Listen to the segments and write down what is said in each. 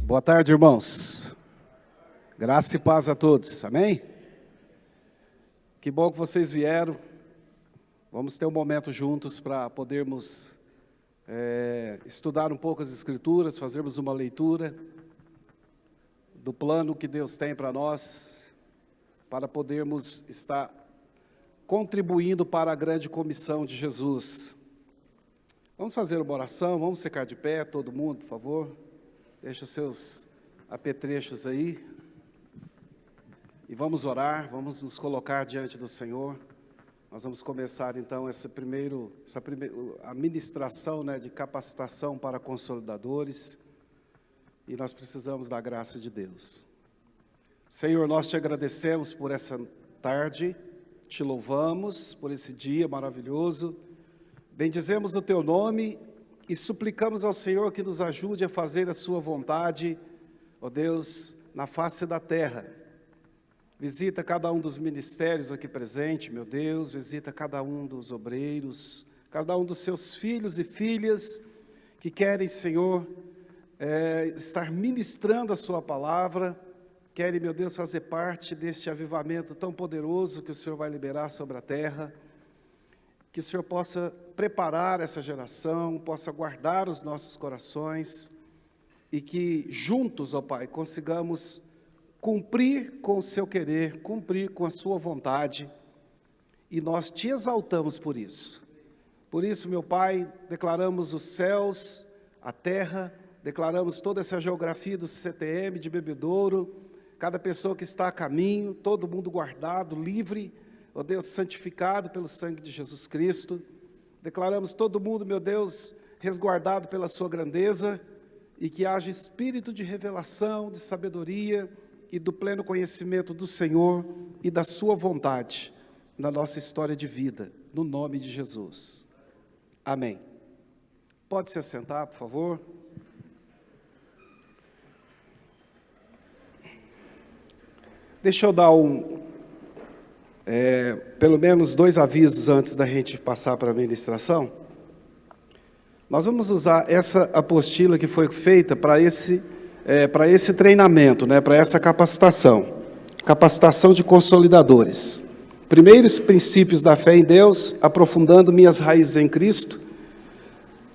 Boa tarde, irmãos. Graça e paz a todos, amém? Que bom que vocês vieram. Vamos ter um momento juntos para podermos estudar um pouco as Escrituras, fazermos uma leitura do plano que Deus tem para nós, para podermos estar contribuindo para a grande comissão de Jesus. Vamos fazer uma oração, vamos ficar de pé, todo mundo, por favor. Deixa os seus apetrechos aí. E vamos orar, vamos nos colocar diante do Senhor. Nós vamos começar então a ministração, de capacitação para consolidadores. E nós precisamos da graça de Deus. Senhor, nós te agradecemos por essa tarde, te louvamos por esse dia maravilhoso. Bendizemos o teu nome e suplicamos ao Senhor que nos ajude a fazer a sua vontade, ó Deus, na face da terra. Visita cada um dos ministérios aqui presente, meu Deus, visita cada um dos obreiros, cada um dos seus filhos e filhas que querem, Senhor, estar ministrando a sua palavra, querem, meu Deus, fazer parte deste avivamento tão poderoso que o Senhor vai liberar sobre a terra. Que o Senhor possa preparar essa geração, possa guardar os nossos corações e que juntos, ó Pai, consigamos cumprir com o seu querer, cumprir com a sua vontade, e nós te exaltamos por isso. Por isso, meu Pai, declaramos os céus, a terra, declaramos toda essa geografia do CTM, de Bebedouro, cada pessoa que está a caminho, todo mundo guardado, livre, ó Deus, santificado pelo sangue de Jesus Cristo. Declaramos todo mundo, meu Deus, resguardado pela sua grandeza, e que haja espírito de revelação, de sabedoria e do pleno conhecimento do Senhor e da sua vontade na nossa história de vida, no nome de Jesus. Amém. Pode se assentar, por favor. Deixa eu dar pelo menos 2 avisos antes da gente passar para a ministração. Nós vamos usar essa apostila que foi feita para esse treinamento, para essa capacitação de consolidadores. Primeiros princípios da fé em Deus, aprofundando minhas raízes em Cristo,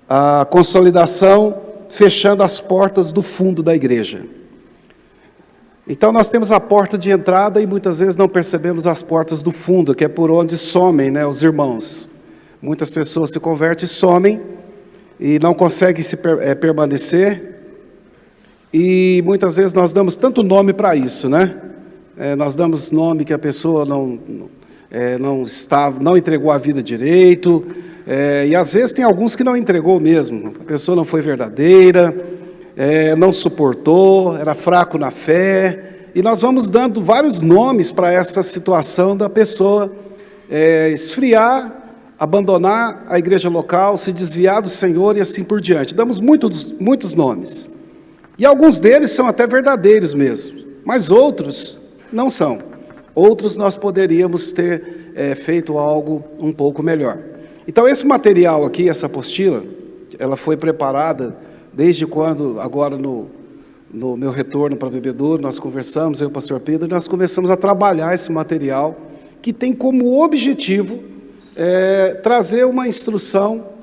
a consolidação, fechando as portas do fundo da igreja. Então nós temos a porta de entrada e muitas vezes não percebemos as portas do fundo, que é por onde somem, os irmãos. Muitas pessoas se convertem e somem e não conseguem permanecer. E muitas vezes nós damos tanto nome para isso, nós damos nome que a pessoa não entregou a vida direito, e às vezes tem alguns que não entregou mesmo, a pessoa não foi verdadeira, não suportou, era fraco na fé, e nós vamos dando vários nomes para essa situação da pessoa esfriar, abandonar a igreja local, se desviar do Senhor e assim por diante. Damos muitos nomes, e alguns deles são até verdadeiros mesmo, mas outros não são. Outros nós poderíamos ter feito algo um pouco melhor. Então esse material aqui, essa apostila, ela foi preparada desde quando, agora no meu retorno para Bebedouro, nós conversamos, eu e o pastor Pedro, nós começamos a trabalhar esse material, que tem como objetivo trazer uma instrução.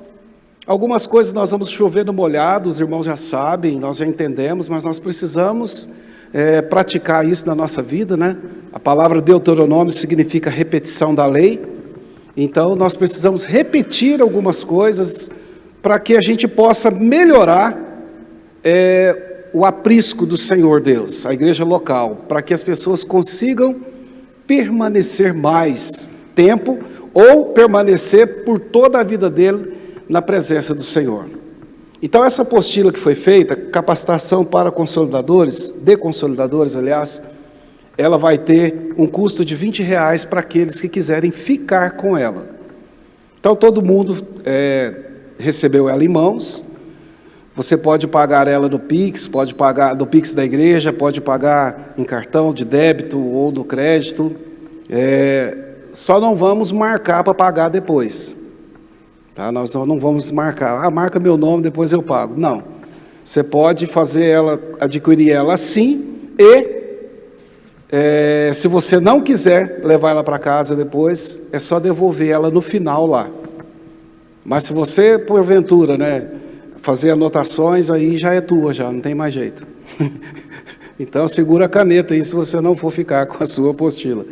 Algumas coisas nós vamos chover no molhado, os irmãos já sabem, nós já entendemos, mas nós precisamos praticar isso na nossa vida, A palavra Deuteronômio significa repetição da lei, então nós precisamos repetir algumas coisas para que a gente possa melhorar o aprisco do Senhor Deus, a igreja local, para que as pessoas consigam permanecer mais tempo ou permanecer por toda a vida dele na presença do Senhor. Então essa apostila que foi feita, capacitação para consolidadores, aliás, ela vai ter um custo de R$20 para aqueles que quiserem ficar com ela. Então todo mundo recebeu ela em mãos. Você pode pagar ela no Pix, pode pagar no Pix da igreja, pode pagar em cartão de débito ou do crédito. Só não vamos marcar para pagar depois. Nós não vamos marcar, marca meu nome, depois eu pago. Não. Você pode fazer ela, adquirir ela assim, e se você não quiser levar ela para casa depois, é só devolver ela no final lá. Mas se você, porventura, fazer anotações, aí já é tua, já não tem mais jeito. Então segura a caneta aí se você não for ficar com a sua apostila.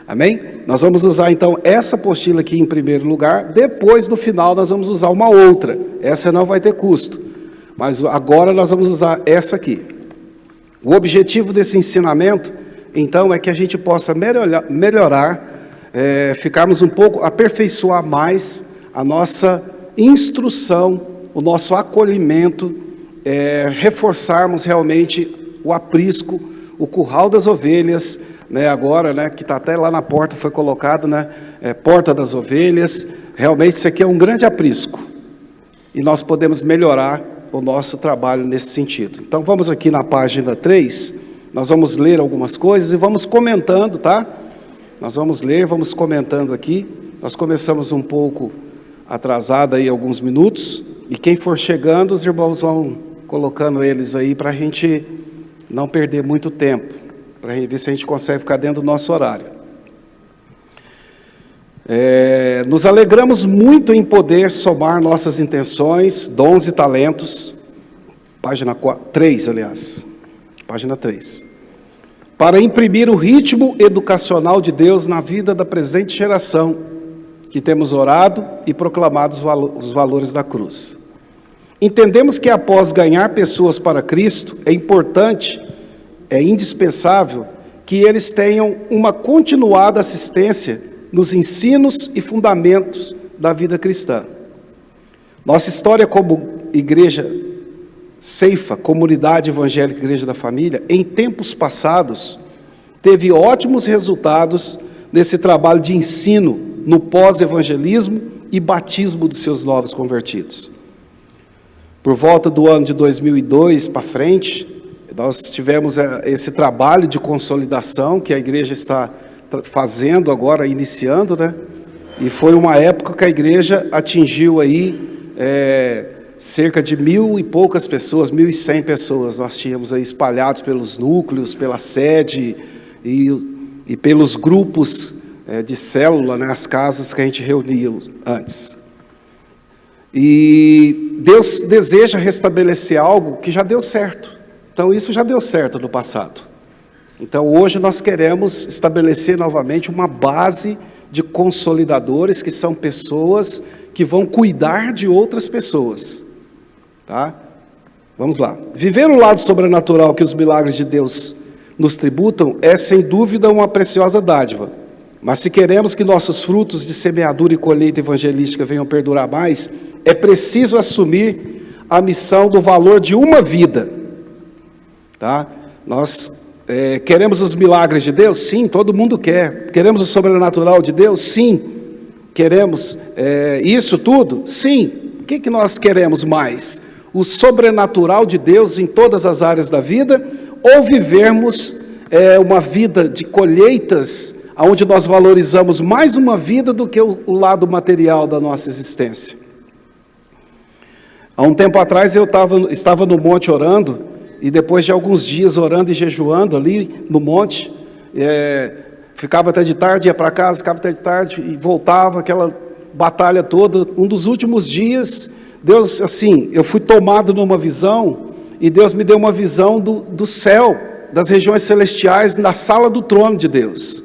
Amém? Nós vamos usar então essa apostila aqui em primeiro lugar, depois no final nós vamos usar uma outra. Essa não vai ter custo, mas agora nós vamos usar essa aqui. O objetivo desse ensinamento, então, é que a gente possa melhorar, ficarmos um pouco, aperfeiçoar mais a nossa instrução, o nosso acolhimento, reforçarmos realmente o aprisco, o curral das ovelhas, agora, que está até lá na porta, foi colocado, porta das ovelhas. Realmente isso aqui é um grande aprisco, e nós podemos melhorar o nosso trabalho nesse sentido. Então vamos aqui na página 3, nós vamos ler algumas coisas e vamos comentando, tá? Nós vamos ler, vamos comentando aqui. Nós começamos um pouco atrasado aí, alguns minutos, e quem for chegando, os irmãos vão colocando eles aí para a gente não perder muito tempo, para ver se a gente consegue ficar dentro do nosso horário. Nos alegramos muito em poder somar nossas intenções, dons e talentos, página 3, aliás, página 3, para imprimir o ritmo educacional de Deus na vida da presente geração, que temos orado e proclamado os valores da cruz. Entendemos que após ganhar pessoas para Cristo, é importante, é indispensável, que eles tenham uma continuada assistência nos ensinos e fundamentos da vida cristã. Nossa história como igreja Ceifa, Comunidade Evangélica Igreja da Família, em tempos passados, teve ótimos resultados nesse trabalho de ensino no pós-evangelismo e batismo dos seus novos convertidos. Por volta do ano de 2002 para frente, nós tivemos esse trabalho de consolidação que a igreja está fazendo agora, iniciando, e foi uma época que a igreja atingiu aí cerca de 1.000 e poucas pessoas, 1.100 pessoas, nós tínhamos aí espalhados pelos núcleos, pela sede e pelos grupos de célula, as casas que a gente reunia antes. E Deus deseja restabelecer algo que já deu certo. Então isso já deu certo no passado. Então hoje nós queremos estabelecer novamente uma base de consolidadores, que são pessoas que vão cuidar de outras pessoas. Tá? Vamos lá. Viver o lado sobrenatural que os milagres de Deus nos tributam é sem dúvida uma preciosa dádiva. Mas se queremos que nossos frutos de semeadura e colheita evangelística venham perdurar mais, é preciso assumir a missão do valor de uma vida. Tá? Nós queremos os milagres de Deus? Sim, todo mundo quer. Queremos o sobrenatural de Deus? Sim. Queremos isso tudo? Sim. O que nós queremos mais? O sobrenatural de Deus em todas as áreas da vida, ou vivermos uma vida de colheitas, onde nós valorizamos mais uma vida do que o lado material da nossa existência? Há um tempo atrás eu estava no monte orando, e depois de alguns dias orando e jejuando ali no monte, ficava até de tarde, ia para casa, ficava até de tarde e voltava, aquela batalha toda. Um dos últimos dias, Deus, assim, eu fui tomado numa visão, e Deus me deu uma visão do céu, das regiões celestiais, na sala do trono de Deus.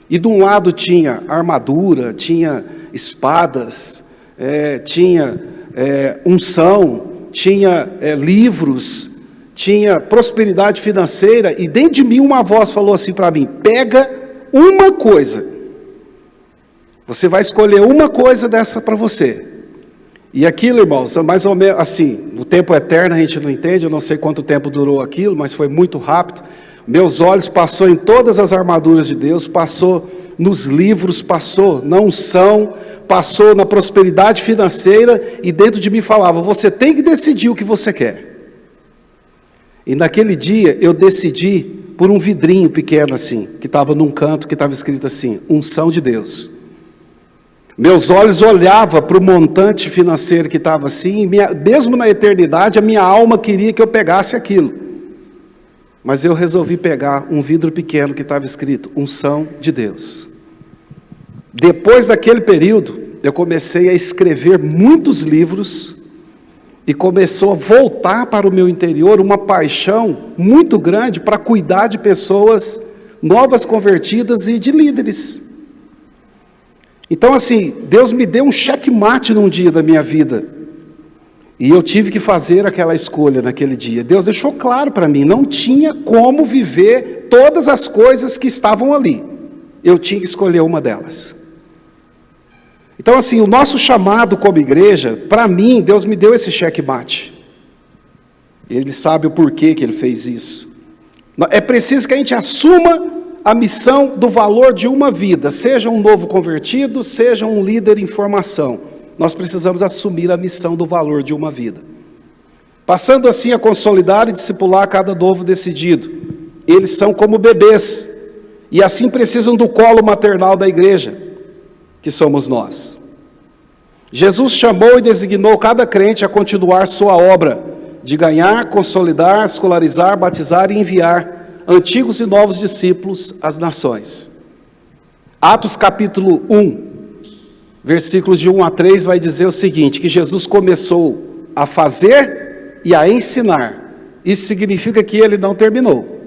E de um lado tinha armadura, tinha espadas, tinha unção, tinha livros, tinha prosperidade financeira, e dentro de mim uma voz falou assim para mim: pega uma coisa, você vai escolher uma coisa dessa para você. E aquilo, irmãos, mais ou menos assim, o tempo eterno a gente não entende, eu não sei quanto tempo durou aquilo, mas foi muito rápido. Meus olhos passou em todas as armaduras de Deus, passou nos livros, passou na unção, passou na prosperidade financeira, e dentro de mim falava: você tem que decidir o que você quer. E naquele dia eu decidi por um vidrinho pequeno assim, que estava num canto, que estava escrito assim: unção de Deus. Meus olhos olhavam para o montante financeiro que estava assim, mesmo na eternidade, a minha alma queria que eu pegasse aquilo. Mas eu resolvi pegar um vidro pequeno que estava escrito, unção de Deus. Depois daquele período, eu comecei a escrever muitos livros, e começou a voltar para o meu interior uma paixão muito grande para cuidar de pessoas novas convertidas e de líderes. Então assim, Deus me deu um checkmate num dia da minha vida, e eu tive que fazer aquela escolha naquele dia. Deus deixou claro para mim, não tinha como viver todas as coisas que estavam ali, eu tinha que escolher uma delas. Então assim, o nosso chamado como igreja, para mim, Deus me deu esse checkmate. Ele sabe o porquê que Ele fez isso. É preciso que a gente assuma a missão do valor de uma vida, seja um novo convertido, seja um líder em formação. Nós precisamos assumir a missão do valor de uma vida. Passando assim a consolidar e discipular cada novo decidido. Eles são como bebês, e assim precisam do colo maternal da igreja, que somos nós. Jesus chamou e designou cada crente a continuar sua obra, de ganhar, consolidar, escolarizar, batizar e enviar antigos e novos discípulos às nações. Atos capítulo 1, versículos de 1 a 3, vai dizer o seguinte, que Jesus começou a fazer e a ensinar. Isso significa que Ele não terminou,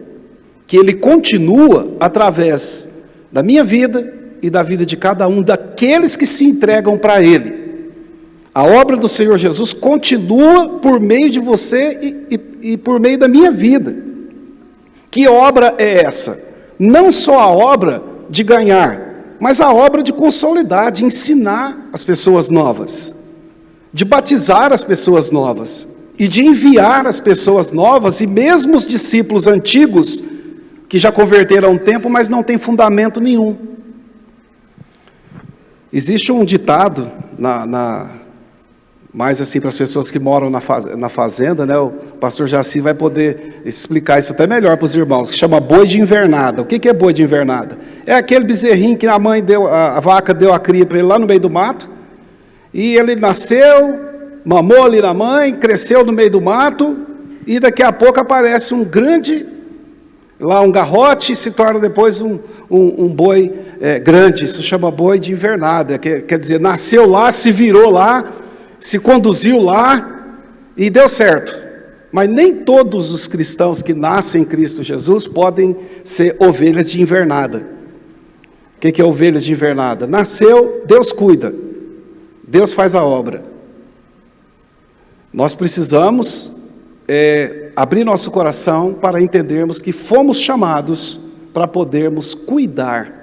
que Ele continua através da minha vida e da vida de cada um daqueles que se entregam para Ele. A obra do Senhor Jesus continua por meio de você e por meio da minha vida. Que obra é essa? Não só a obra de ganhar, mas a obra de consolidar, de ensinar as pessoas novas, de batizar as pessoas novas, e de enviar as pessoas novas, e mesmo os discípulos antigos, que já converteram há um tempo, mas não tem fundamento nenhum. Existe um ditado, mais assim para as pessoas que moram na fazenda, né? O pastor Jaci vai poder explicar isso até melhor para os irmãos, que chama boi de invernada. O que é boi de invernada? É aquele bezerrinho que a vaca deu a cria para ele lá no meio do mato, e ele nasceu, mamou ali na mãe, cresceu no meio do mato, e daqui a pouco aparece um garrote, e se torna depois um boi grande. Isso chama boi de invernada, quer dizer, nasceu lá, se virou lá, se conduziu lá e deu certo. Mas nem todos os cristãos que nascem em Cristo Jesus podem ser ovelhas de invernada. O que é ovelhas de invernada? Nasceu, Deus cuida, Deus faz a obra. Nós precisamos abrir nosso coração para entendermos que fomos chamados para podermos cuidar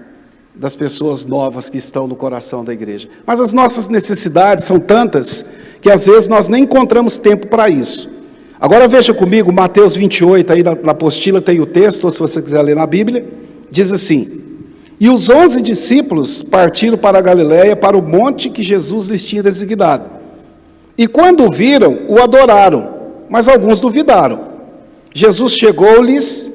das pessoas novas que estão no coração da igreja. Mas as nossas necessidades são tantas que às vezes nós nem encontramos tempo para isso. Agora veja comigo, Mateus 28, aí na apostila tem o texto, ou se você quiser ler na Bíblia, diz assim: e os 11 discípulos partiram para a Galileia, para o monte que Jesus lhes tinha designado. E quando o viram, o adoraram, mas alguns duvidaram. Jesus chegou-lhes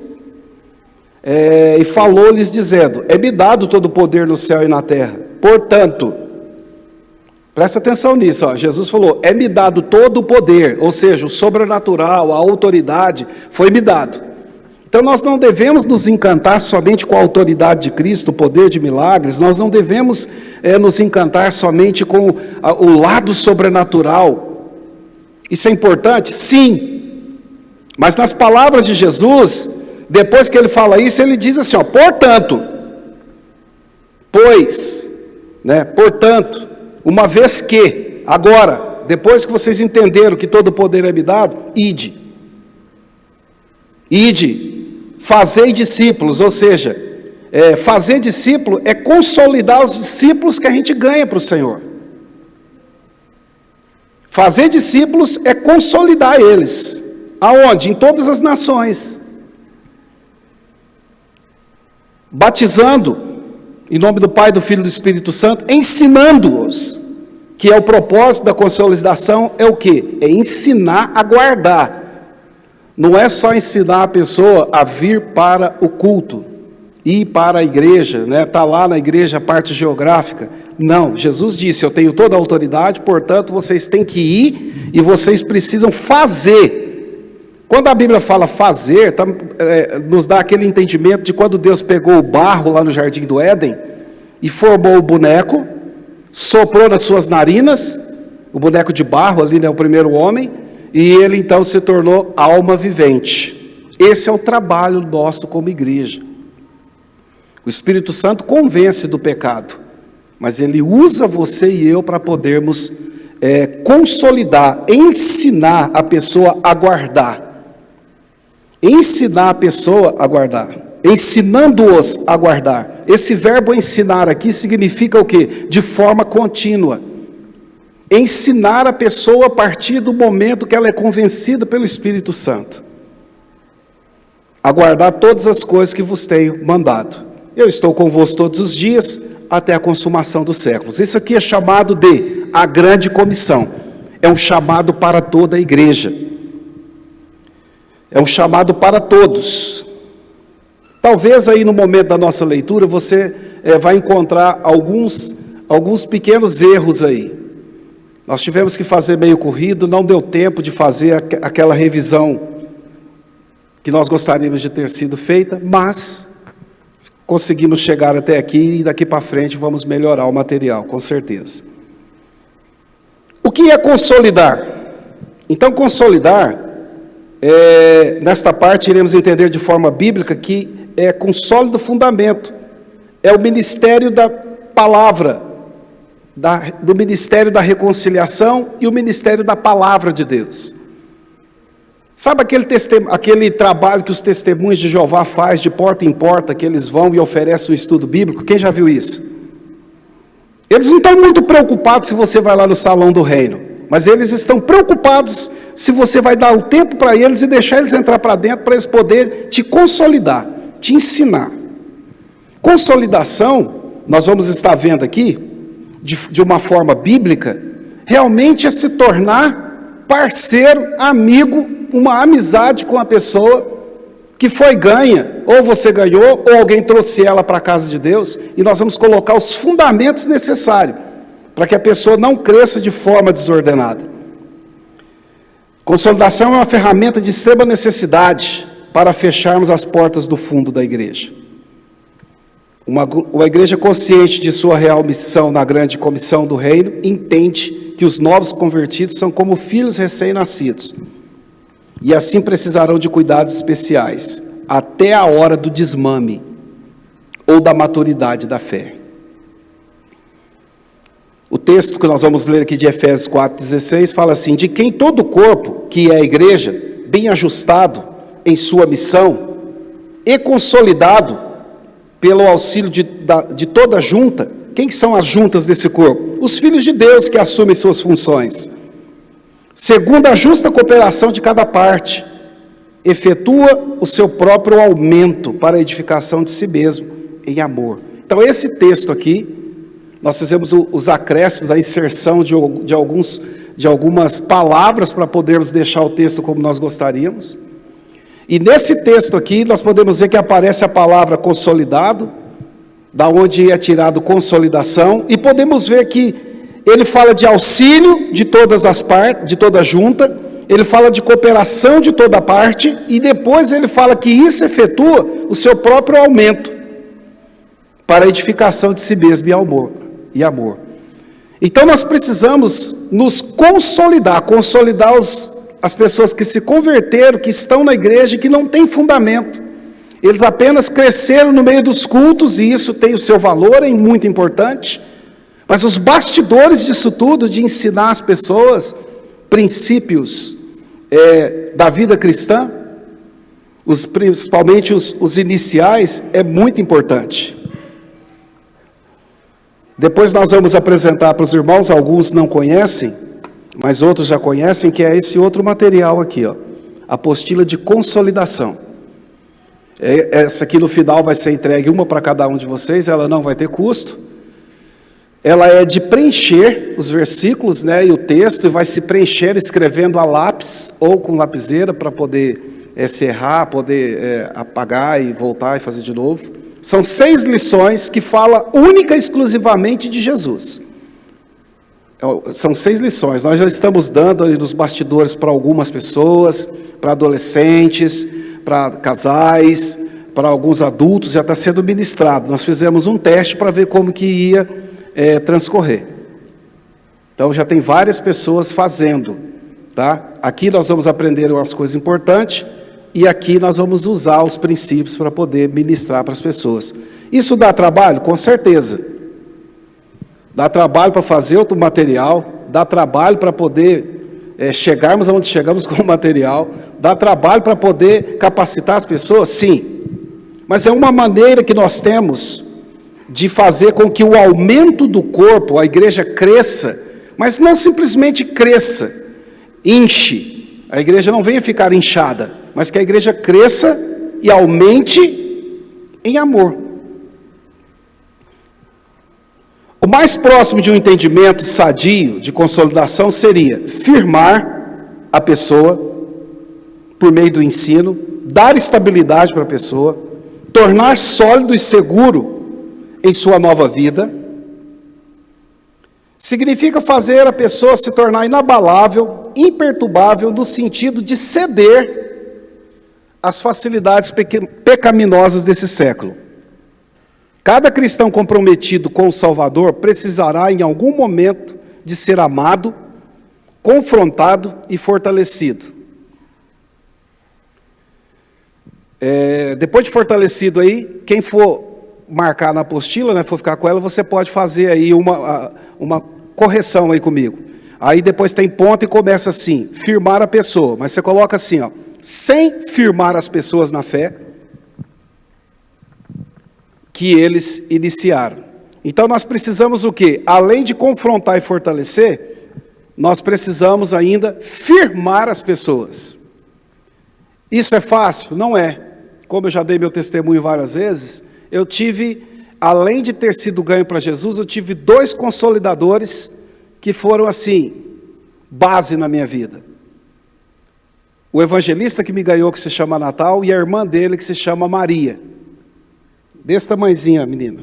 e falou-lhes dizendo: é-me dado todo o poder no céu e na terra. Portanto, presta atenção nisso, ó. Jesus falou: é-me dado todo o poder, ou seja, o sobrenatural, a autoridade foi-me dado. Então nós não devemos nos encantar somente com a autoridade de Cristo, o poder de milagres, nós não devemos nos encantar somente com o lado sobrenatural. Isso é importante? Sim. Mas nas palavras de Jesus, depois que ele fala isso, ele diz assim, ó, portanto, pois, né, portanto, uma vez que, agora, depois que vocês entenderam que todo o poder é me dado, ide, fazei discípulos, ou seja, fazer discípulo é consolidar os discípulos que a gente ganha para o Senhor. Fazer discípulos é consolidar eles. Aonde? Em todas as nações. Batizando, em nome do Pai, do Filho e do Espírito Santo, ensinando-os, que é o propósito da consolidação, é o quê? É ensinar a guardar. Não é só ensinar a pessoa a vir para o culto, ir para a igreja, né? Tá lá na igreja a parte geográfica. Não, Jesus disse, eu tenho toda a autoridade, portanto vocês têm que ir e vocês precisam fazer. Quando a Bíblia fala fazer, nos dá aquele entendimento de quando Deus pegou o barro lá no Jardim do Éden e formou o boneco, soprou nas suas narinas, o boneco de barro ali, né, o primeiro homem, e ele então se tornou alma vivente. Esse é o trabalho nosso como igreja. O Espírito Santo convence do pecado, mas ele usa você e eu para podermos consolidar, ensinar a pessoa a guardar. Ensinar a pessoa a guardar. Ensinando-os a guardar. Esse verbo ensinar aqui significa o quê? De forma contínua. Ensinar a pessoa a partir do momento que ela é convencida pelo Espírito Santo. A guardar todas as coisas que vos tenho mandado. Eu estou convosco todos os dias, até a consumação dos séculos. Isso aqui é chamado de a grande comissão. É um chamado para toda a igreja. É um chamado para todos. Talvez aí no momento da nossa leitura você vai encontrar alguns pequenos erros aí. Nós tivemos que fazer meio corrido, não deu tempo de fazer aquela revisão que nós gostaríamos de ter sido feita, mas conseguimos chegar até aqui e daqui para frente vamos melhorar o material, com certeza. O que é consolidar? Então, consolidar, nesta parte iremos entender de forma bíblica que é com sólido fundamento, é o ministério da palavra, do ministério da reconciliação e o ministério da palavra de Deus. Sabe aquele trabalho que os testemunhos de Jeová faz de porta em porta, que eles vão e oferecem um estudo bíblico? Quem já viu isso? Eles não estão muito preocupados se você vai lá no salão do reino, mas eles estão preocupados se você vai dar o tempo para eles e deixar eles entrar para dentro, para eles poderem te consolidar, te ensinar. Consolidação, nós vamos estar vendo aqui, de uma forma bíblica, realmente é se tornar parceiro, amigo, uma amizade com a pessoa que foi ganha, ou você ganhou, ou alguém trouxe ela para a casa de Deus, e nós vamos colocar os fundamentos necessários, para que a pessoa não cresça de forma desordenada. Consolidação é uma ferramenta de extrema necessidade para fecharmos as portas do fundo da igreja. Uma igreja consciente de sua real missão na grande comissão do reino, entende que os novos convertidos são como filhos recém-nascidos, e assim precisarão de cuidados especiais, até a hora do desmame, ou da maturidade da fé. O texto que nós vamos ler aqui de Efésios 4,16, fala assim: de quem todo o corpo, que é a igreja, bem ajustado em sua missão, e consolidado pelo auxílio de toda a junta. Quem são as juntas desse corpo? Os filhos de Deus que assumem suas funções. Segundo a justa cooperação de cada parte, efetua o seu próprio aumento para a edificação de si mesmo em amor. Então esse texto aqui, nós fizemos os acréscimos, a inserção de algumas palavras para podermos deixar o texto como nós gostaríamos. E nesse texto aqui, nós podemos ver que aparece a palavra consolidado, da onde é tirado consolidação, e podemos ver que ele fala de auxílio de todas as partes, de toda a junta, ele fala de cooperação de toda parte, e depois ele fala que isso efetua o seu próprio aumento, para a edificação de si mesmo e amor. Então nós precisamos nos consolidar as pessoas que se converteram, que estão na igreja e que não têm fundamento. Eles apenas cresceram no meio dos cultos, e isso tem o seu valor, é muito importante, mas os bastidores disso tudo, de ensinar as pessoas princípios da vida cristã, principalmente os iniciais, é muito importante. Depois nós vamos apresentar para os irmãos, alguns não conhecem, mas outros já conhecem, que é esse outro material aqui, ó, apostila de consolidação. Essa aqui no final vai ser entregue uma para cada um de vocês, ela não vai ter custo. Ela é de preencher os versículos, né, e o texto, e vai se preencher escrevendo a lápis ou com lapiseira para poder serrar, poder apagar e voltar e fazer de novo. São 6 lições que falam única e exclusivamente de Jesus. São 6 lições. Nós já estamos dando ali nos bastidores para algumas pessoas, para adolescentes, para casais, para alguns adultos, já está sendo ministrado. Nós fizemos um teste para ver como que ia transcorrer. Então já tem várias pessoas fazendo, tá? Aqui nós vamos aprender umas coisas importantes e aqui nós vamos usar os princípios para poder ministrar para as pessoas. Isso dá trabalho? Com certeza. Dá trabalho para fazer outro material, dá trabalho para poder chegarmos aonde chegamos com o material, dá trabalho para poder capacitar as pessoas? Sim. Mas é uma maneira que nós temos de fazer com que o aumento do corpo, a igreja cresça, mas não simplesmente cresça, inche. A igreja não venha ficar inchada, mas que a igreja cresça e aumente em amor. O mais próximo de um entendimento sadio de consolidação seria firmar a pessoa por meio do ensino, dar estabilidade para a pessoa, tornar sólido e seguro em sua nova vida. Significa fazer a pessoa se tornar inabalável, imperturbável, no sentido de ceder às facilidades pecaminosas desse século. Cada cristão comprometido com o Salvador precisará, em algum momento, de ser amado, confrontado e fortalecido. Depois de fortalecido aí, quem for marcar na apostila, né, for ficar com ela, você pode fazer aí uma correção aí comigo. Aí depois tem ponto e começa assim, firmar a pessoa. Mas você coloca assim, ó, sem firmar as pessoas na fé que eles iniciaram. Então nós precisamos o quê? Além de confrontar e fortalecer, nós precisamos ainda firmar as pessoas. Isso é fácil? Não é. Como eu já dei meu testemunho várias vezes, eu tive, além de ter sido ganho para Jesus, eu tive 2 consolidadores que foram assim, base na minha vida. O evangelista que me ganhou, que se chama Natal, e a irmã dele, que se chama Maria. Desse tamanhozinho, a menina.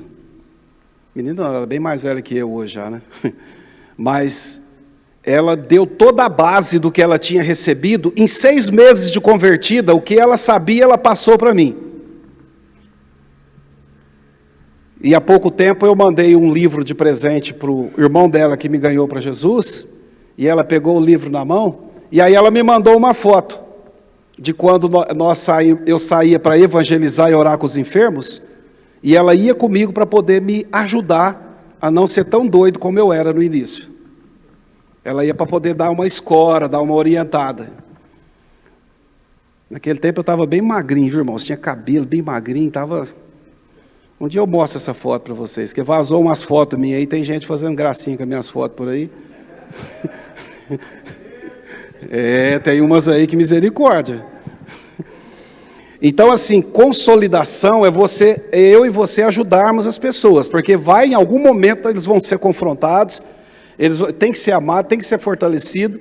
Menina não, ela é bem mais velha que eu hoje já, né? Mas ela deu toda a base do que ela tinha recebido. Em 6 meses de convertida, o que ela sabia, ela passou para mim. E há pouco tempo eu mandei um livro de presente para o irmão dela que me ganhou para Jesus, e ela pegou o livro na mão, e aí ela me mandou uma foto de quando eu saía para evangelizar e orar com os enfermos, e ela ia comigo para poder me ajudar a não ser tão doido como eu era no início. Ela ia para poder dar uma escora, dar uma orientada. Naquele tempo eu estava bem magrinho, viu, irmãos? Tinha cabelo bem magrinho, estava... Um dia eu mostro essa foto para vocês, que vazou umas fotos minhas aí, tem gente fazendo gracinha com as minhas fotos por aí. Tem umas aí que misericórdia. Então, assim, consolidação é eu e você ajudarmos as pessoas, porque em algum momento eles vão ser confrontados, eles têm que ser amados, têm que ser fortalecidos,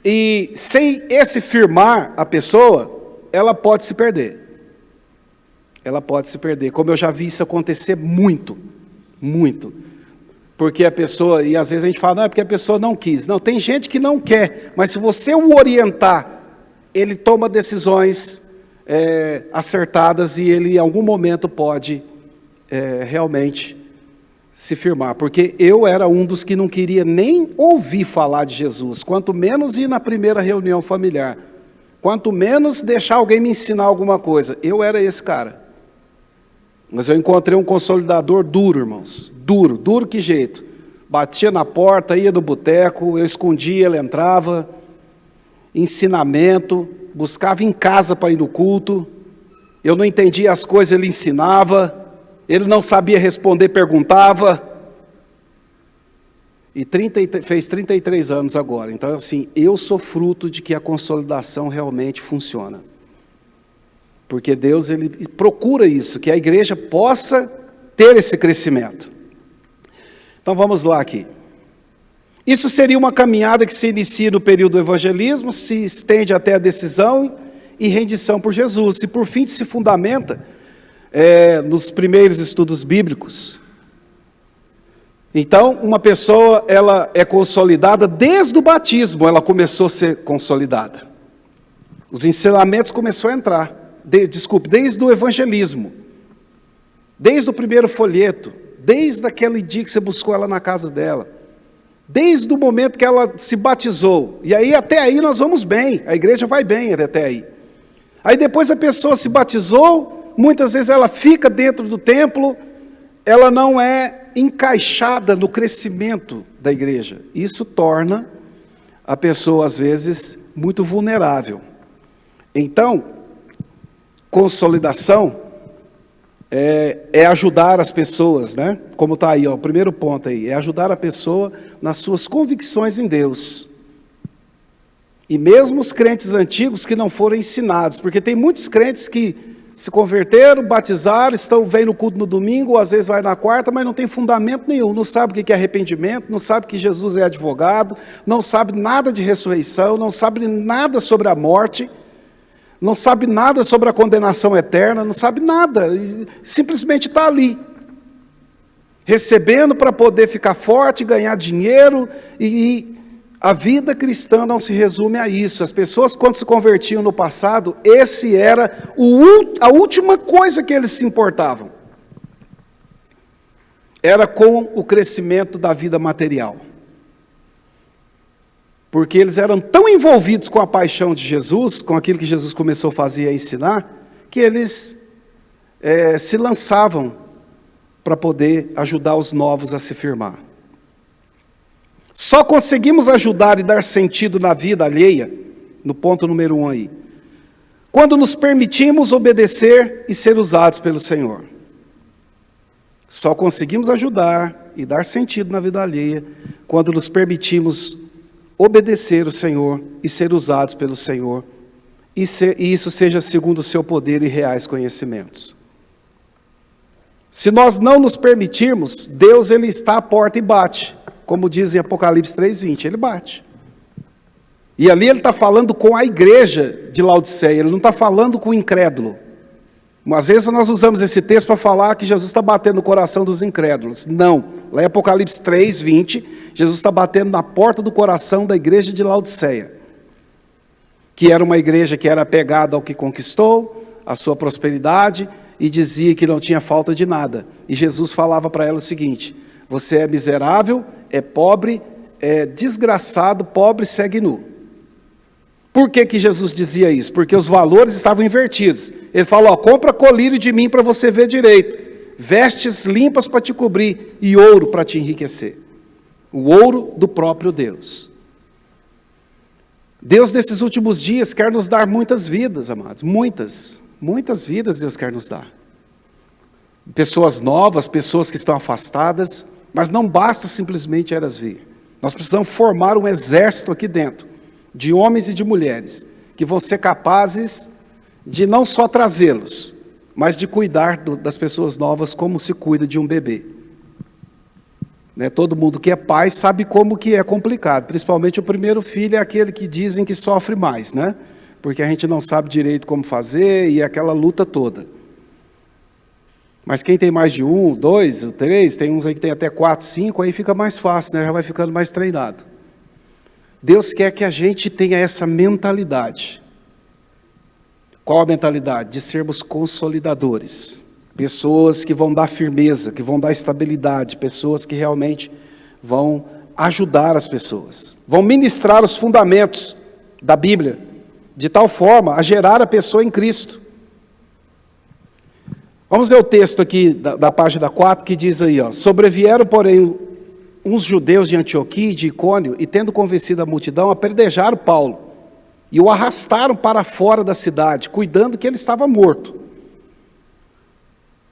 e sem esse firmar a pessoa, ela pode se perder. Ela pode se perder, como eu já vi isso acontecer muito, muito. Porque a pessoa, e às vezes a gente fala, não, é porque a pessoa não quis. Não, tem gente que não quer, mas se você o orientar, ele toma decisões acertadas e ele em algum momento pode realmente se firmar. Porque eu era um dos que não queria nem ouvir falar de Jesus, quanto menos ir na primeira reunião familiar, quanto menos deixar alguém me ensinar alguma coisa. Eu era esse cara. Mas eu encontrei um consolidador duro, irmãos, duro que jeito. Batia na porta, ia no boteco, eu escondia, ele entrava, ensinamento, buscava em casa para ir no culto, eu não entendia as coisas, ele ensinava, ele não sabia responder, perguntava, e fez 33 anos agora. Então, assim, eu sou fruto de que a consolidação realmente funciona. Porque Deus, ele procura isso, que a igreja possa ter esse crescimento. Então vamos lá aqui. Isso seria uma caminhada que se inicia no período do evangelismo, se estende até a decisão e rendição por Jesus, e por fim se fundamenta nos primeiros estudos bíblicos. Então, uma pessoa, ela é consolidada desde o batismo, ela começou a ser consolidada. Os ensinamentos começaram a entrar, desde o evangelismo, desde o primeiro folheto, desde aquele dia que você buscou ela na casa dela, desde o momento que ela se batizou. E aí, até aí nós vamos bem, a igreja vai bem até aí. Aí depois a pessoa se batizou, muitas vezes ela fica dentro do templo, ela não é encaixada no crescimento da igreja. Isso torna a pessoa, às vezes, muito vulnerável. Então, consolidação é ajudar as pessoas, né? Como está aí, ó, o primeiro ponto aí, é ajudar a pessoa nas suas convicções em Deus. E mesmo os crentes antigos que não foram ensinados, porque tem muitos crentes que se converteram, batizaram, vêm no culto no domingo, ou às vezes vai na quarta, mas não tem fundamento nenhum, não sabe o que é arrependimento, não sabe que Jesus é advogado, não sabe nada de ressurreição, não sabe nada sobre a morte, não sabe nada sobre a condenação eterna, não sabe nada, simplesmente está ali, recebendo para poder ficar forte, ganhar dinheiro, e a vida cristã não se resume a isso. As pessoas, quando se convertiam no passado, esse era a última coisa que eles se importavam. Era com o crescimento da vida material. Porque eles eram tão envolvidos com a paixão de Jesus, com aquilo que Jesus começou a fazer e a ensinar, que eles se lançavam para poder ajudar os novos a se firmar. Só conseguimos ajudar e dar sentido na vida alheia, no ponto número 1 aí, quando nos permitimos obedecer e ser usados pelo Senhor. Só conseguimos ajudar e dar sentido na vida alheia, quando nos permitimos obedecer o Senhor e ser usados pelo Senhor, e isso seja segundo o seu poder e reais conhecimentos. Se nós não nos permitirmos, Deus ele está à porta e bate. Como diz em Apocalipse 3:20, ele bate. E ali ele está falando com a igreja de Laodiceia, ele não está falando com o incrédulo. Às vezes nós usamos esse texto para falar que Jesus está batendo no coração dos incrédulos. Não, lá em Apocalipse 3:20, Jesus está batendo na porta do coração da igreja de Laodiceia, que era uma igreja que era apegada ao que conquistou, à sua prosperidade, e dizia que não tinha falta de nada. E Jesus falava para ela o seguinte: você é miserável, é pobre, é desgraçado, pobre, segue nu. Por que Jesus dizia isso? Porque os valores estavam invertidos. Ele falou: compra colírio de mim para você ver direito, vestes limpas para te cobrir e ouro para te enriquecer. O ouro do próprio Deus. Deus nesses últimos dias quer nos dar muitas vidas, amados, muitas vidas Deus quer nos dar. Pessoas novas, pessoas que estão afastadas, mas não basta simplesmente elas vir. Nós precisamos formar um exército aqui dentro, de homens e de mulheres, que vão ser capazes de não só trazê-los, mas de cuidar das pessoas novas como se cuida de um bebê. Né? Todo mundo que é pai sabe como que é complicado, principalmente o primeiro filho é aquele que dizem que sofre mais, né? Porque a gente não sabe direito como fazer e aquela luta toda. Mas quem tem mais de 1, 2, 3, tem uns aí que tem até 4, 5, aí fica mais fácil, né? Já vai ficando mais treinado. Deus quer que a gente tenha essa mentalidade. Qual a mentalidade? De sermos consolidadores. Pessoas que vão dar firmeza, que vão dar estabilidade, pessoas que realmente vão ajudar as pessoas. Vão ministrar os fundamentos da Bíblia, de tal forma a gerar a pessoa em Cristo. Vamos ver o texto aqui da página 4 que diz aí, ó: sobrevieram, porém, uns judeus de Antioquia e de Icônio, e tendo convencido a multidão, apedrejaram Paulo, e o arrastaram para fora da cidade, cuidando que ele estava morto.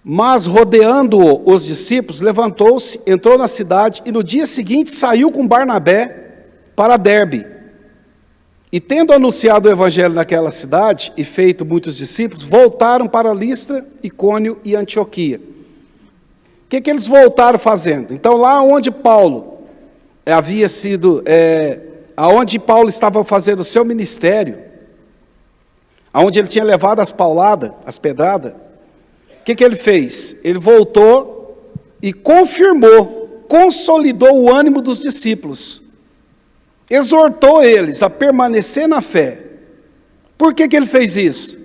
Mas, rodeando-o os discípulos, levantou-se, entrou na cidade, e no dia seguinte saiu com Barnabé para Derbe. E tendo anunciado o evangelho naquela cidade, e feito muitos discípulos, voltaram para Listra, Icônio e Antioquia. O que eles voltaram fazendo? Então, lá onde Paulo havia sido, aonde Paulo estava fazendo o seu ministério, aonde ele tinha levado as pauladas, as pedradas, o que ele fez? Ele voltou e confirmou, consolidou o ânimo dos discípulos. Exortou eles a permanecer na fé. Por que ele fez isso?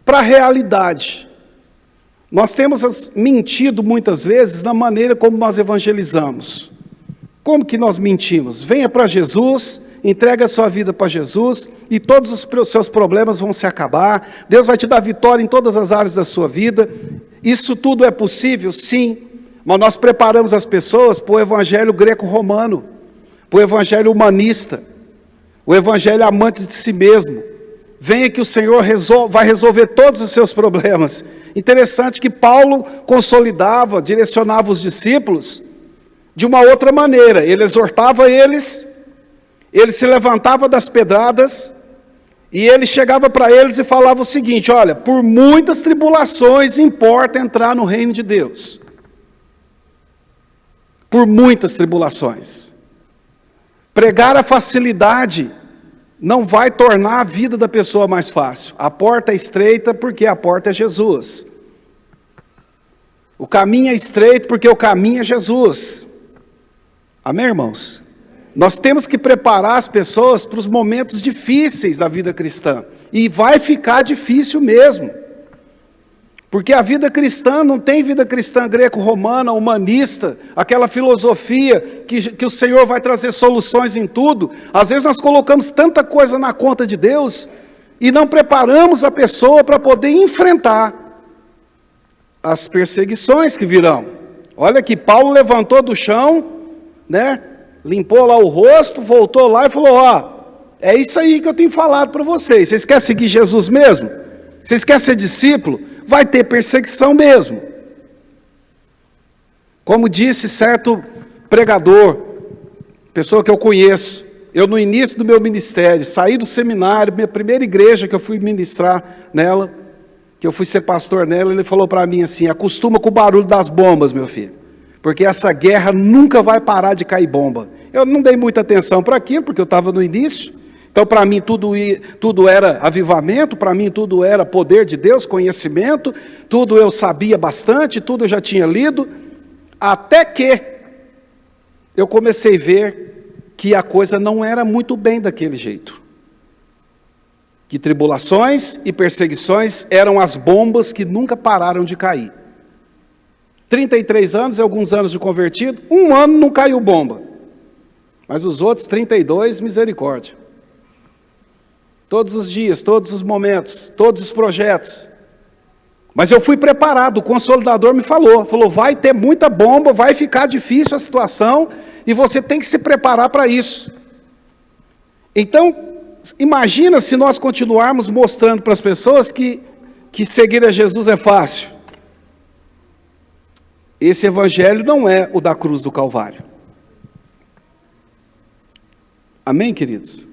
Para a realidade. Nós temos mentido muitas vezes na maneira como nós evangelizamos. Como que nós mentimos? Venha para Jesus, entrega a sua vida para Jesus e todos os seus problemas vão se acabar. Deus vai te dar vitória em todas as áreas da sua vida. Isso tudo é possível? Sim. Mas nós preparamos as pessoas para o evangelho greco-romano, para o evangelho humanista, o evangelho amante de si mesmo. Venha que o Senhor vai resolver todos os seus problemas. Interessante que Paulo consolidava, direcionava os discípulos de uma outra maneira. Ele exortava eles, ele se levantava das pedradas, e ele chegava para eles e falava o seguinte: olha, por muitas tribulações importa entrar no reino de Deus. Por muitas tribulações. Pregar a facilidade não vai tornar a vida da pessoa mais fácil. A porta é estreita porque a porta é Jesus. O caminho é estreito porque o caminho é Jesus. Amém, irmãos? Nós temos que preparar as pessoas para os momentos difíceis da vida cristã. E vai ficar difícil mesmo. Porque a vida cristã não tem vida cristã greco-romana, humanista, aquela filosofia que o Senhor vai trazer soluções em tudo. Às vezes nós colocamos tanta coisa na conta de Deus e não preparamos a pessoa para poder enfrentar as perseguições que virão. Olha que Paulo levantou do chão, né? Limpou lá o rosto, voltou lá e falou: ó, é isso aí que eu tenho falado para vocês. Vocês querem seguir Jesus mesmo? Vocês querem ser discípulo? Vai ter perseguição mesmo. Como disse certo pregador, pessoa que eu conheço, eu no início do meu ministério, saí do seminário, minha primeira igreja que eu fui ministrar nela, que eu fui ser pastor nela, ele falou para mim assim: acostuma com o barulho das bombas, meu filho, porque essa guerra nunca vai parar de cair bomba. Eu não dei muita atenção para aquilo, porque eu estava no início. Então, para mim, tudo era avivamento, para mim, tudo era poder de Deus, conhecimento, tudo eu sabia bastante, tudo eu já tinha lido, até que eu comecei a ver que a coisa não era muito bem daquele jeito. Que tribulações e perseguições eram as bombas que nunca pararam de cair. 33 anos e alguns anos de convertido, um ano não caiu bomba, mas os outros 32, misericórdia. Todos os dias, todos os momentos, todos os projetos. Mas eu fui preparado, o consolidador me falou, vai ter muita bomba, vai ficar difícil a situação, e você tem que se preparar para isso. Então, imagina se nós continuarmos mostrando para as pessoas que seguir a Jesus é fácil. Esse evangelho não é o da cruz do Calvário. Amém, queridos?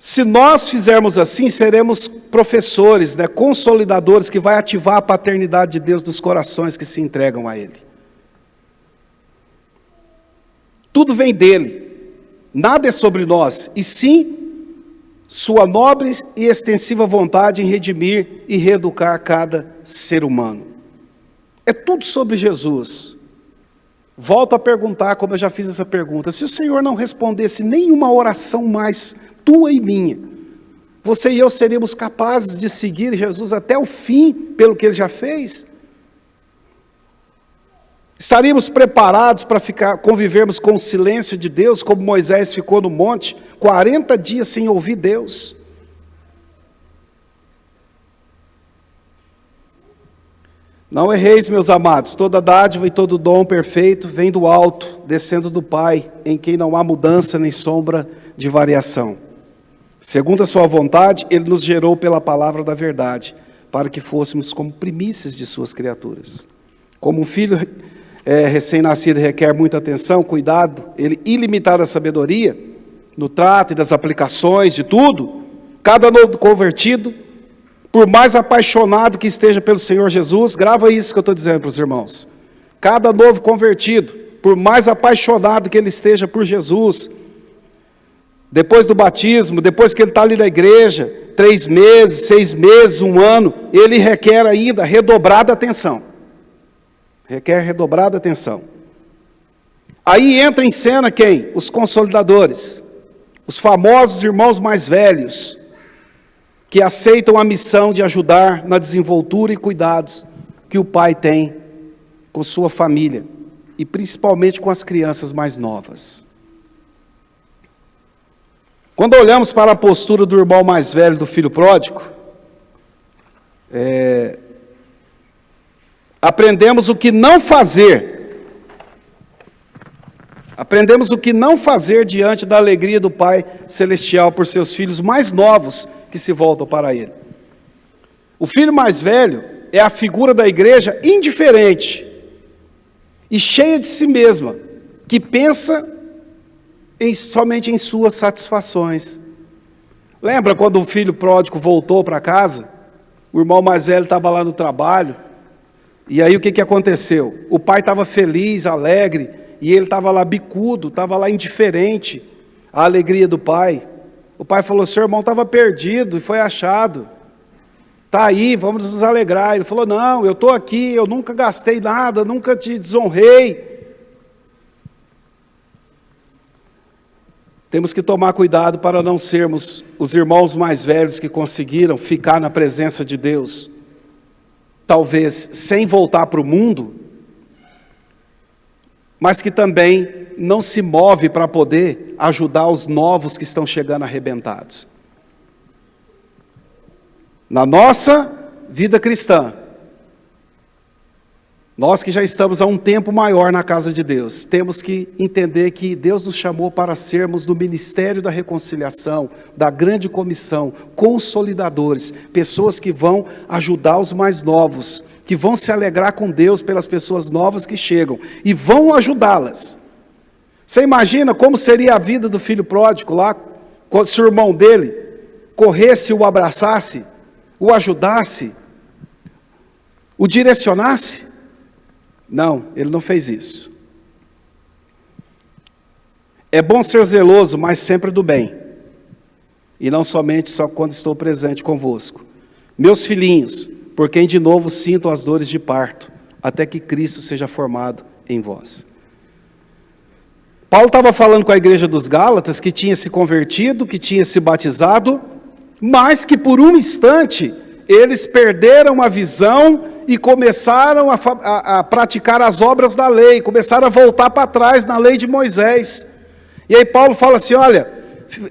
Se nós fizermos assim, seremos professores, né, consolidadores, que vai ativar a paternidade de Deus dos corações que se entregam a Ele. Tudo vem dEle, nada é sobre nós, e sim sua nobre e extensiva vontade em redimir e reeducar cada ser humano. É tudo sobre Jesus. Volto a perguntar, como eu já fiz essa pergunta: se o Senhor não respondesse nenhuma oração mais tua e minha, você e eu seríamos capazes de seguir Jesus até o fim, pelo que Ele já fez? Estaríamos preparados para convivermos com o silêncio de Deus, como Moisés ficou no monte, 40 dias sem ouvir Deus? Não erreis, meus amados, toda dádiva e todo dom perfeito vem do alto, descendo do Pai, em quem não há mudança nem sombra de variação. Segundo a sua vontade, Ele nos gerou pela palavra da verdade, para que fôssemos como primícias de suas criaturas. Como um filho recém-nascido requer muita atenção, cuidado, ilimitada sabedoria, no trato e das aplicações, de tudo, cada novo convertido, por mais apaixonado que esteja pelo Senhor Jesus, grava isso que eu estou dizendo para os irmãos, cada novo convertido, por mais apaixonado que ele esteja por Jesus, depois do batismo, depois que ele está ali na igreja, 3 meses, 6 meses, 1 ano, ele requer ainda redobrada atenção. Requer redobrada atenção. Aí entra em cena quem? Os consolidadores, os famosos irmãos mais velhos, que aceitam a missão de ajudar na desenvoltura e cuidados que o pai tem com sua família, e principalmente com as crianças mais novas. Quando olhamos para a postura do irmão mais velho do filho pródigo, aprendemos o que não fazer. Aprendemos o que não fazer diante da alegria do Pai Celestial por seus filhos mais novos que se voltam para Ele. O filho mais velho é a figura da igreja indiferente e cheia de si mesma, que pensa somente em suas satisfações. Lembra quando o filho pródigo voltou para casa? O irmão mais velho estava lá no trabalho, e aí o que aconteceu? O pai estava feliz, alegre, e ele estava lá bicudo, estava lá indiferente à alegria do pai. O pai falou: seu irmão estava perdido e foi achado. Está aí, vamos nos alegrar. Ele falou: não, eu estou aqui, eu nunca gastei nada, nunca te desonrei. Temos que tomar cuidado para não sermos os irmãos mais velhos que conseguiram ficar na presença de Deus, talvez sem voltar para o mundo, mas que também não se move para poder ajudar os novos que estão chegando arrebentados. Na nossa vida cristã, nós que já estamos há um tempo maior na casa de Deus, temos que entender que Deus nos chamou para sermos do ministério da reconciliação, da grande comissão, consolidadores, pessoas que vão ajudar os mais novos, que vão se alegrar com Deus pelas pessoas novas que chegam, e vão ajudá-las. Você imagina como seria a vida do filho pródigo lá, se o irmão dele corresse, o abraçasse, o ajudasse, o direcionasse? Não, ele não fez isso. É bom ser zeloso, mas sempre do bem, e não somente só quando estou presente convosco. Meus filhinhos, por quem de novo sinto as dores de parto, até que Cristo seja formado em vós. Paulo estava falando com a igreja dos Gálatas, que tinha se convertido, que tinha se batizado, mas que por um instante eles perderam a visão e começaram a praticar as obras da lei, começaram a voltar para trás na lei de Moisés. E aí Paulo fala assim: olha,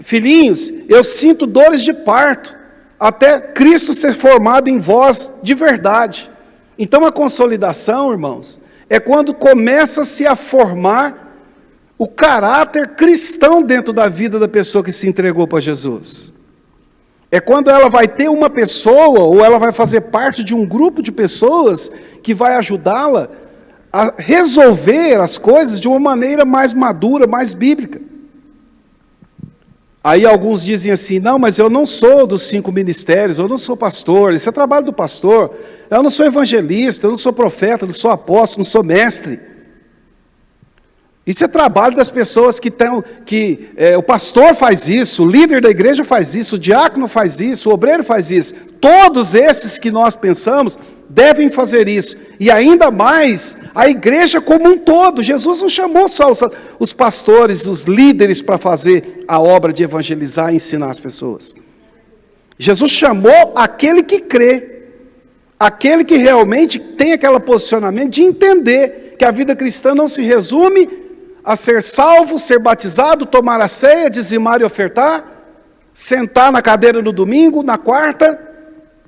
filhinhos, eu sinto dores de parto, até Cristo ser formado em vós de verdade. Então a consolidação, irmãos, é quando começa-se a formar o caráter cristão dentro da vida da pessoa que se entregou para Jesus. É quando ela vai ter uma pessoa, ou ela vai fazer parte de um grupo de pessoas que vai ajudá-la a resolver as coisas de uma maneira mais madura, mais bíblica. Aí alguns dizem assim: não, mas eu não sou dos 5 ministérios, eu não sou pastor, isso é trabalho do pastor, eu não sou evangelista, eu não sou profeta, não sou apóstolo, não sou mestre. Isso é trabalho das pessoas o pastor faz isso, o líder da igreja faz isso, o diácono faz isso, o obreiro faz isso. Todos esses que nós pensamos devem fazer isso. E ainda mais a igreja como um todo. Jesus não chamou só os pastores, os líderes para fazer a obra de evangelizar e ensinar as pessoas. Jesus chamou aquele que crê, aquele que realmente tem aquele posicionamento de entender que a vida cristã não se resume a ser salvo, ser batizado, tomar a ceia, dizimar e ofertar, sentar na cadeira no domingo, na quarta,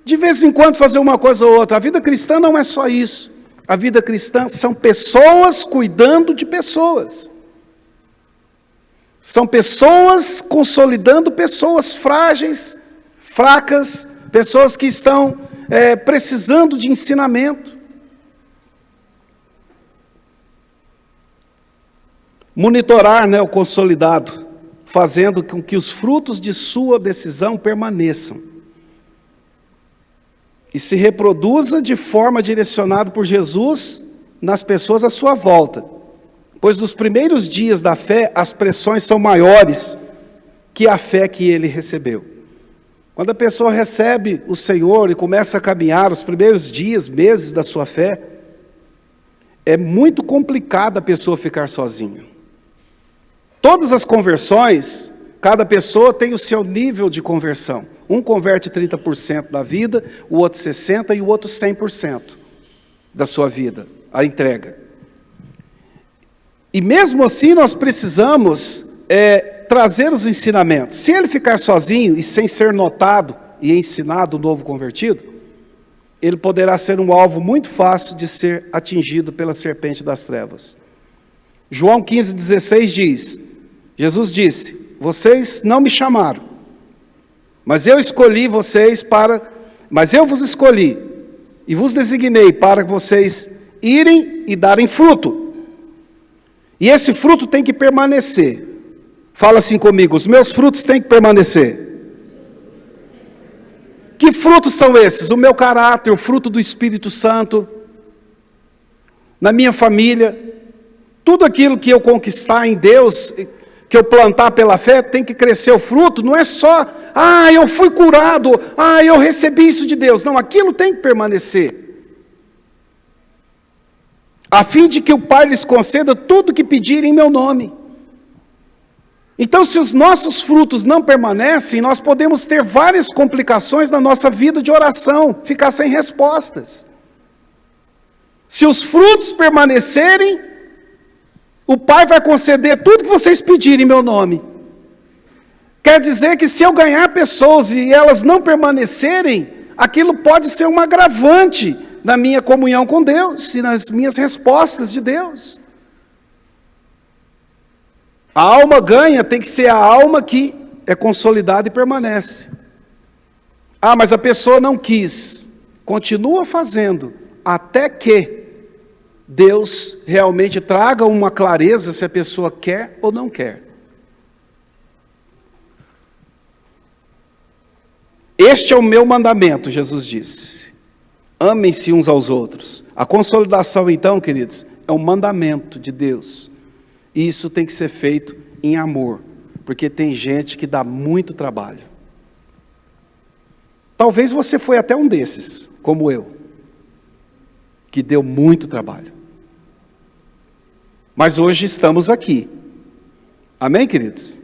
de vez em quando fazer uma coisa ou outra. A vida cristã não é só isso. A vida cristã são pessoas cuidando de pessoas. São pessoas consolidando pessoas frágeis, fracas, pessoas que estão precisando de ensinamento. Monitorar, o consolidado, fazendo com que os frutos de sua decisão permaneçam e se reproduza de forma direcionada por Jesus nas pessoas à sua volta, pois nos primeiros dias da fé as pressões são maiores que a fé que ele recebeu. Quando a pessoa recebe o Senhor e começa a caminhar os primeiros dias, meses da sua fé, é muito complicado a pessoa ficar sozinha. Todas as conversões, cada pessoa tem o seu nível de conversão. Um converte 30% da vida, o outro 60% e o outro 100% da sua vida, a entrega. E mesmo assim nós precisamos trazer os ensinamentos. Se ele ficar sozinho e sem ser notado e ensinado o novo convertido, ele poderá ser um alvo muito fácil de ser atingido pela serpente das trevas. João 15,16 diz, Jesus disse, vocês não me chamaram, mas eu vos escolhi e vos designei para vocês irem e darem fruto. E esse fruto tem que permanecer. Fala assim comigo, os meus frutos têm que permanecer. Que frutos são esses? O meu caráter, o fruto do Espírito Santo, na minha família, tudo aquilo que eu conquistar em Deus, que eu plantar pela fé, tem que crescer o fruto, não é só, eu fui curado, eu recebi isso de Deus. Não, aquilo tem que permanecer. A fim de que o Pai lhes conceda tudo o que pedirem em meu nome. Então, se os nossos frutos não permanecem, nós podemos ter várias complicações na nossa vida de oração, ficar sem respostas. Se os frutos permanecerem, o Pai vai conceder tudo que vocês pedirem em meu nome. Quer dizer que se eu ganhar pessoas e elas não permanecerem, aquilo pode ser um agravante na minha comunhão com Deus e nas minhas respostas de Deus. A alma ganha tem que ser a alma que é consolidada e permanece. Mas a pessoa não quis. Continua fazendo até que Deus realmente traga uma clareza se a pessoa quer ou não quer. Este é o meu mandamento, Jesus disse. Amem-se uns aos outros. A consolidação, então, queridos, é um mandamento de Deus. E isso tem que ser feito em amor, porque tem gente que dá muito trabalho. Talvez você foi até um desses, como eu, que deu muito trabalho. Mas hoje estamos aqui. Amém, queridos?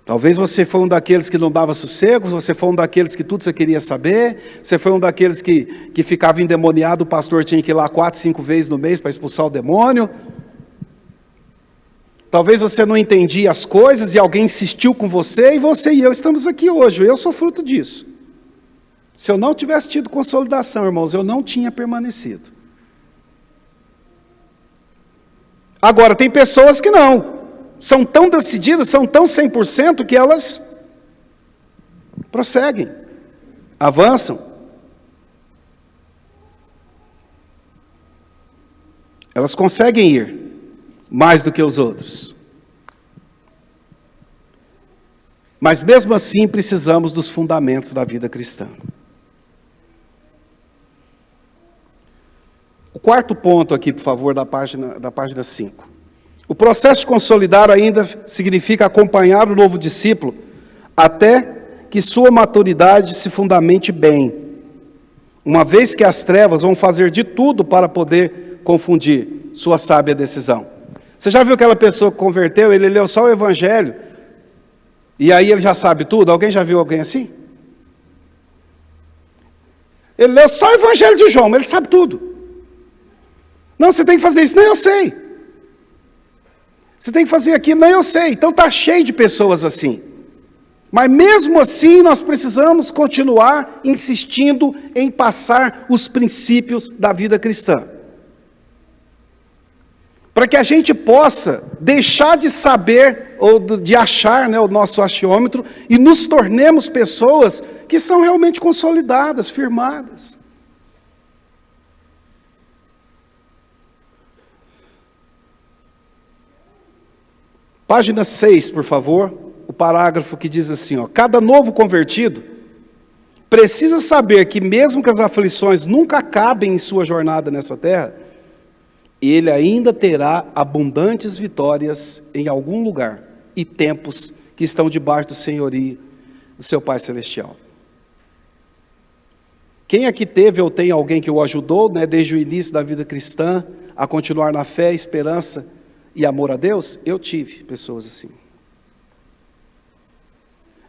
Talvez você foi um daqueles que não dava sossego, você foi um daqueles que tudo você queria saber, você foi um daqueles que ficava endemoniado, o pastor tinha que ir lá 4, 5 vezes no mês para expulsar o demônio. Talvez você não entendia as coisas e alguém insistiu com você, e você e eu estamos aqui hoje. Eu sou fruto disso. Se eu não tivesse tido consolidação, irmãos, eu não tinha permanecido. Agora, tem pessoas que não. São tão decididas, são tão 100% que elas prosseguem, avançam. Elas conseguem ir mais do que os outros. Mas mesmo assim precisamos dos fundamentos da vida cristã. O quarto ponto aqui, por favor, da página 5. O processo de consolidar ainda significa acompanhar o novo discípulo até que sua maturidade se fundamente bem, uma vez que as trevas vão fazer de tudo para poder confundir sua sábia decisão. Você já viu aquela pessoa que converteu, ele leu só o Evangelho, e aí ele já sabe tudo? Alguém já viu alguém assim? Ele leu só o Evangelho de João, mas ele sabe tudo. Não, você tem que fazer isso. Não, eu sei. Você tem que fazer aquilo. Não, eu sei. Então está cheio de pessoas assim. Mas mesmo assim nós precisamos continuar insistindo em passar os princípios da vida cristã. Para que a gente possa deixar de saber, ou de achar, o nosso axiômetro, e nos tornemos pessoas que são realmente consolidadas, firmadas. Página 6, por favor, o parágrafo que diz assim, cada novo convertido precisa saber que mesmo que as aflições nunca acabem em sua jornada nessa terra, ele ainda terá abundantes vitórias em algum lugar e tempos que estão debaixo do senhorio do seu Pai Celestial. Quem aqui teve ou tem alguém que o ajudou, né, desde o início da vida cristã, a continuar na fé, esperança e amor a Deus? Eu tive pessoas assim.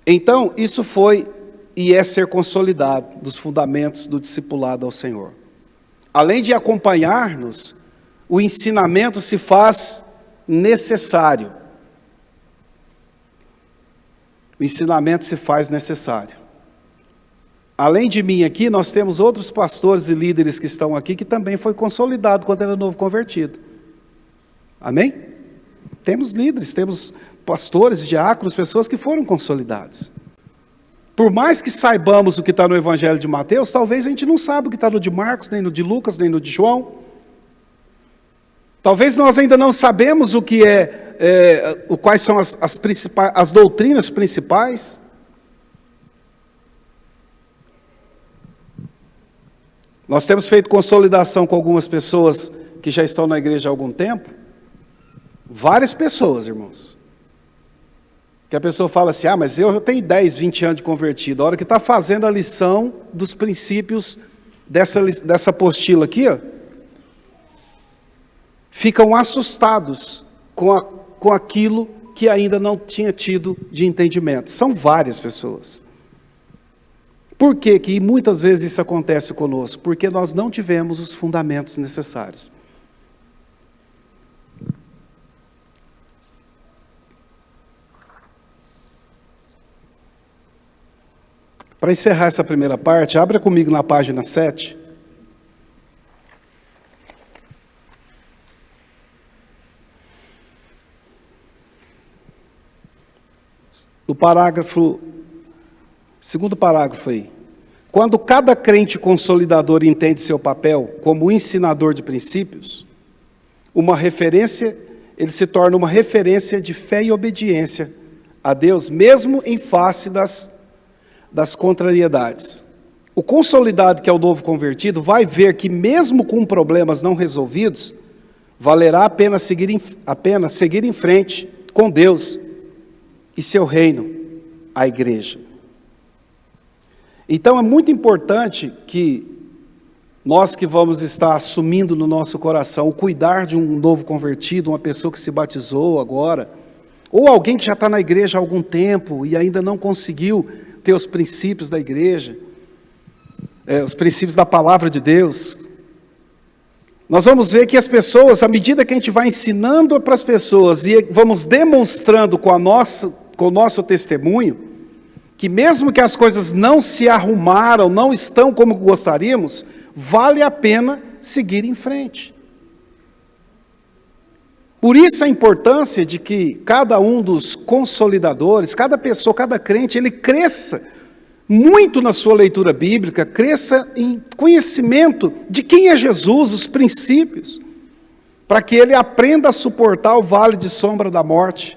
Então, isso foi e é ser consolidado dos fundamentos do discipulado ao Senhor. Além de acompanhar-nos, o ensinamento se faz necessário. O ensinamento se faz necessário. Além de mim aqui, nós temos outros pastores e líderes que estão aqui, que também foi consolidado quando era novo convertido. Amém? Temos líderes, temos pastores, diáconos, pessoas que foram consolidados. Por mais que saibamos o que está no Evangelho de Mateus, talvez a gente não saiba o que está no de Marcos, nem no de Lucas, nem no de João. Talvez nós ainda não sabemos o que quais são as doutrinas principais. Nós temos feito consolidação com algumas pessoas que já estão na igreja há algum tempo. Várias pessoas, irmãos. Que a pessoa fala assim, mas eu tenho 10, 20 anos de convertido. A hora que está fazendo a lição dos princípios dessa apostila aqui, ó, ficam assustados com aquilo que ainda não tinha tido de entendimento. São várias pessoas. Por que muitas vezes isso acontece conosco? Porque nós não tivemos os fundamentos necessários. Para encerrar essa primeira parte, abra comigo na página 7. O segundo parágrafo aí. Quando cada crente consolidador entende seu papel como ensinador de princípios, ele se torna uma referência de fé e obediência a Deus, mesmo em face das contrariedades. O consolidado, que é o novo convertido, vai ver que mesmo com problemas não resolvidos, valerá a pena seguir em frente com Deus e seu reino, a igreja. Então é muito importante que nós que vamos estar assumindo no nosso coração o cuidar de um novo convertido, uma pessoa que se batizou agora, ou alguém que já está na igreja há algum tempo e ainda não conseguiu ter os princípios da igreja, os princípios da palavra de Deus. Nós vamos ver que as pessoas, à medida que a gente vai ensinando para as pessoas e vamos demonstrando com o nosso testemunho, que mesmo que as coisas não se arrumaram, não estão como gostaríamos, vale a pena seguir em frente. Por isso a importância de que cada um dos consolidadores, cada pessoa, cada crente, ele cresça muito na sua leitura bíblica, cresça em conhecimento de quem é Jesus, os princípios, para que ele aprenda a suportar o vale de sombra da morte,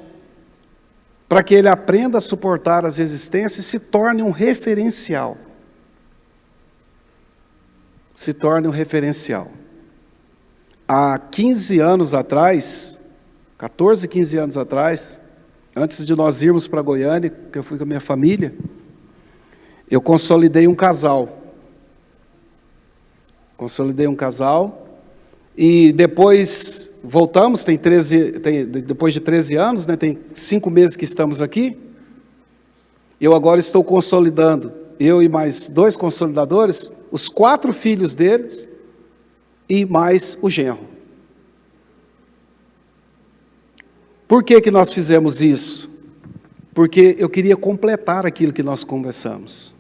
para que ele aprenda a suportar as resistências e se torne um referencial. Se torne um referencial. Há 15 anos atrás, 14, 15 anos atrás, antes de nós irmos para Goiânia, que eu fui com a minha família, eu consolidei um casal. E depois voltamos, depois de 13 anos, né, tem 5 meses que estamos aqui. Eu agora estou consolidando, eu e mais 2 consolidadores, os 4 filhos deles e mais o genro. Por que nós fizemos isso? Porque eu queria completar aquilo que nós conversamos.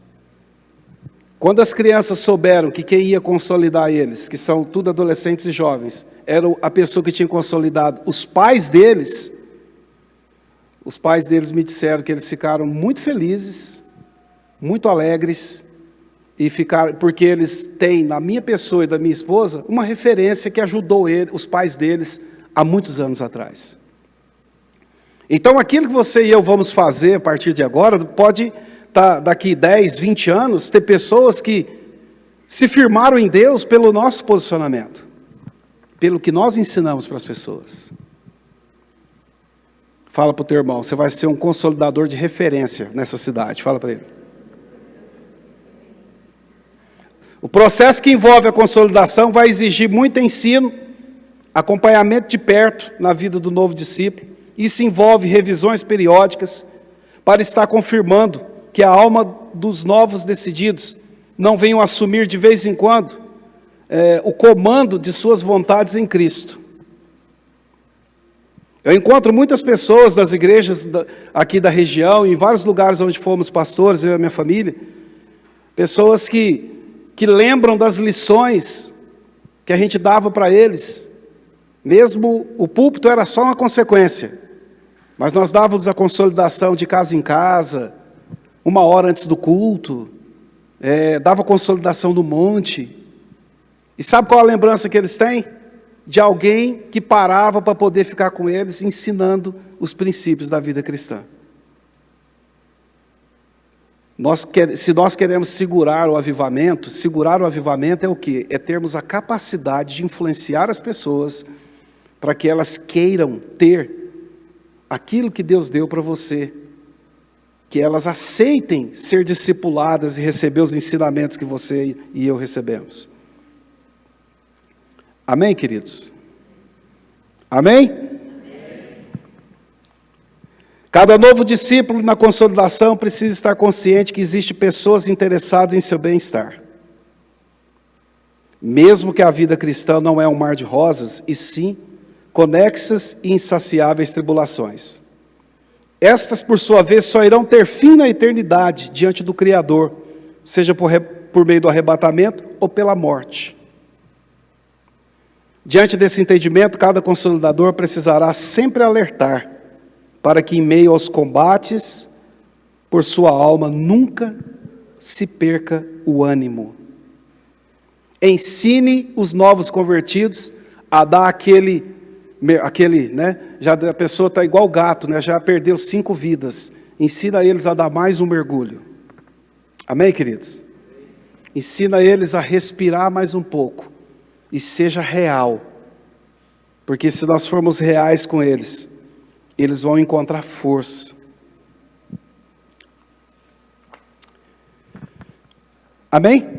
Quando as crianças souberam que quem ia consolidar eles, que são tudo adolescentes e jovens, era a pessoa que tinha consolidado os pais deles me disseram que eles ficaram muito felizes, muito alegres, porque eles têm, na minha pessoa e da minha esposa, uma referência que ajudou os pais deles há muitos anos atrás. Então aquilo que você e eu vamos fazer a partir de agora, pode daqui 10, 20 anos, ter pessoas que se firmaram em Deus pelo nosso posicionamento, pelo que nós ensinamos para as pessoas. Fala para o teu irmão, você vai ser um consolidador de referência nessa cidade. Fala para ele. O processo que envolve a consolidação vai exigir muito ensino, acompanhamento de perto na vida do novo discípulo. Isso envolve revisões periódicas para estar confirmando que a alma dos novos decididos não venham assumir de vez em quando o comando de suas vontades em Cristo. Eu encontro muitas pessoas das igrejas aqui da região, em vários lugares onde fomos pastores, eu e a minha família, pessoas que lembram das lições que a gente dava para eles, mesmo o púlpito era só uma consequência, mas nós dávamos a consolidação de casa em casa, 1 hora antes do culto, dava consolidação no monte. E sabe qual a lembrança que eles têm? De alguém que parava para poder ficar com eles, ensinando os princípios da vida cristã. Se nós queremos segurar o avivamento é o quê? É termos a capacidade de influenciar as pessoas para que elas queiram ter aquilo que Deus deu para você, que elas aceitem ser discipuladas e receber os ensinamentos que você e eu recebemos. Amém, queridos? Amém? Cada novo discípulo na consolidação precisa estar consciente que existem pessoas interessadas em seu bem-estar. Mesmo que a vida cristã não é um mar de rosas, e sim conexas e insaciáveis tribulações. Estas, por sua vez, só irão ter fim na eternidade diante do Criador, seja por meio do arrebatamento ou pela morte. Diante desse entendimento, cada consolidador precisará sempre alertar para que, em meio aos combates, por sua alma, nunca se perca o ânimo. Ensine os novos convertidos a dar aquele, né? Já a pessoa está igual gato, né? Já perdeu 5 vidas. Ensina eles a dar mais um mergulho. Amém, queridos? Ensina eles a respirar mais um pouco. E seja real. Porque se nós formos reais com eles, eles vão encontrar força. Amém?